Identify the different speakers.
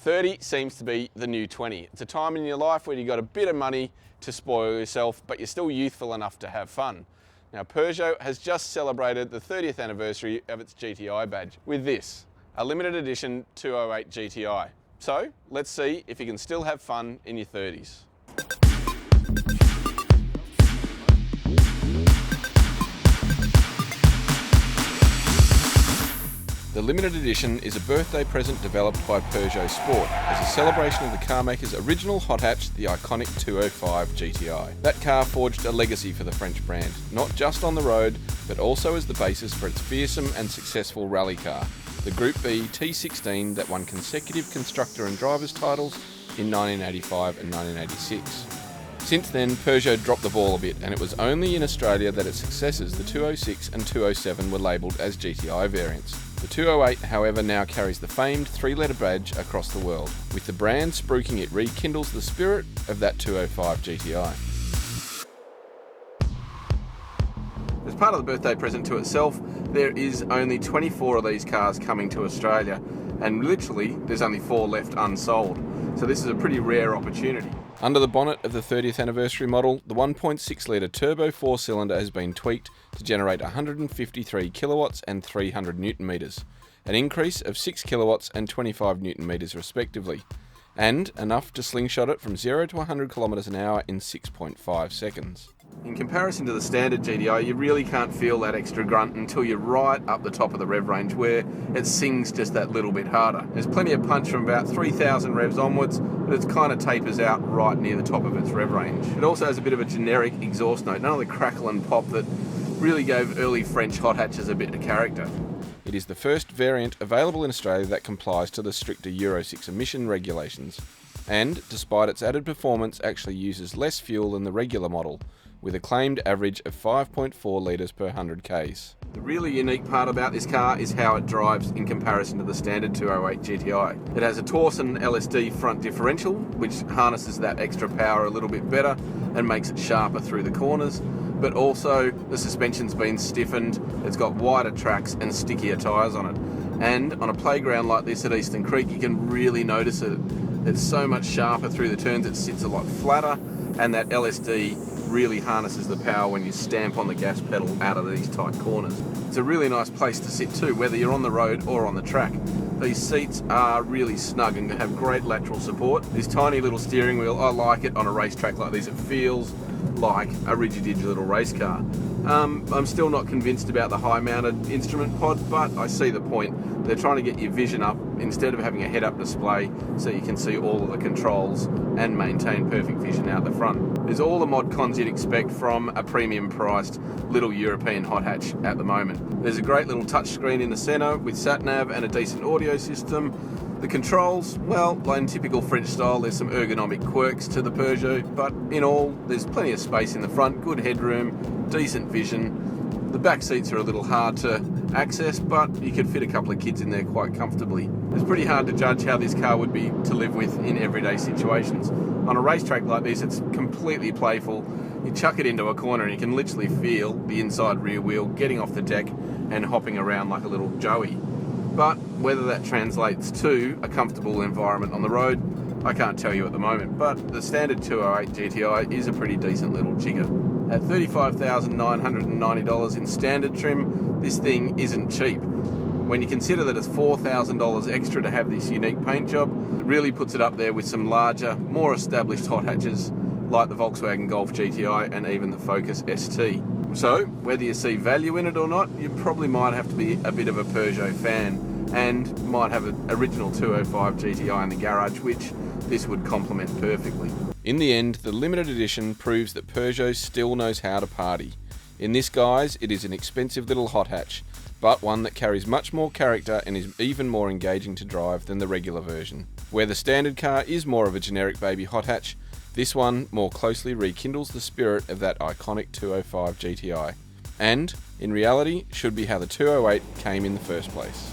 Speaker 1: 30 seems to be the new 20. It's a time in your life where you've got a bit of money to spoil yourself, but you're still youthful enough to have fun. Now, Peugeot has just celebrated the 30th anniversary of its GTi badge with this, a limited edition 208 GTi. So, let's see if you can still have fun in your 30s. The limited edition is a birthday present developed by Peugeot Sport as a celebration of the car maker's original hot hatch, the iconic 205 GTi. That car forged a legacy for the French brand, not just on the road, but also as the basis for its fearsome and successful rally car, the Group B T16 that won consecutive constructor and drivers titles in 1985 and 1986. Since then, Peugeot dropped the ball a bit, and it was only in Australia that its successors, the 206 and 207, were labelled as GTi variants. The 208, however, now carries the famed three-letter badge across the world. With the brand spruiking, it rekindles the spirit of that 205 GTi. As part of the birthday present to itself, there is only 24 of these cars coming to Australia, and literally there's only 4 left unsold. So this is a pretty rare opportunity. Under the bonnet of the 30th anniversary model, the 1.6 litre turbo 4-cylinder has been tweaked to generate 153 kilowatts and 300 newton metres, an increase of 6 kilowatts and 25 newton metres respectively, and enough to slingshot it from 0 to 100 kilometres an hour in 6.5 seconds. In comparison to the standard GTi, you really can't feel that extra grunt until you're right up the top of the rev range where it sings just that little bit harder. There's plenty of punch from about 3,000 revs onwards, but it kind of tapers out right near the top of its rev range. It also has a bit of a generic exhaust note, none of the crackle and pop that really gave early French hot hatches a bit of character. It is the first variant available in Australia that complies to the stricter Euro 6 emission regulations, and, despite its added performance, actually uses less fuel than the regular model, with a claimed average of 5.4 litres per 100 k's. The really unique part about this car is how it drives in comparison to the standard 208 GTi. It has a Torsen LSD front differential, which harnesses that extra power a little bit better and makes it sharper through the corners, but also the suspension's been stiffened, it's got wider tracks and stickier tyres on it. And on a playground like this at Eastern Creek, you can really notice it. It's so much sharper through the turns, it sits a lot flatter, and that LSD really harnesses the power when you stamp on the gas pedal out of these tight corners. It's a really nice place to sit too, whether you're on the road or on the track. These seats are really snug and have great lateral support. This tiny little steering wheel, I like it on a racetrack like this. It feels like a rigid-edge little race car. I'm still not convinced about the high-mounted instrument pod, but I see the point. They're trying to get your vision up instead of having a head-up display so you can see all of the controls and maintain perfect vision out the front. There's all the mod cons you'd expect from a premium-priced little European hot hatch at the moment. There's a great little touchscreen in the centre with sat-nav and a decent audio system. The controls, well, in typical French style, there's some ergonomic quirks to the Peugeot, but in all, there's plenty of space in the front, good headroom, decent vision. The back seats are a little hard to access, but you could fit a couple of kids in there quite comfortably. It's pretty hard to judge how this car would be to live with in everyday situations. On a racetrack like this, it's completely playful. You chuck it into a corner and you can literally feel the inside rear wheel getting off the deck and hopping around like a little Joey. But whether that translates to a comfortable environment on the road, I can't tell you at the moment. But the standard 208 GTi is a pretty decent little jigger. At $35,990 in standard trim, this thing isn't cheap. When you consider that it's $4,000 extra to have this unique paint job, it really puts it up there with some larger, more established hot hatches like the Volkswagen Golf GTi and even the Focus ST. So, whether you see value in it or not, you probably might have to be a bit of a Peugeot fan and might have an original 205 GTi in the garage, which this would complement perfectly. In the end, the limited edition proves that Peugeot still knows how to party. In this guise, it is an expensive little hot hatch, but one that carries much more character and is even more engaging to drive than the regular version. Where the standard car is more of a generic baby hot hatch, this one more closely rekindles the spirit of that iconic 205 GTi, and, in reality, should be how the 208 came in the first place.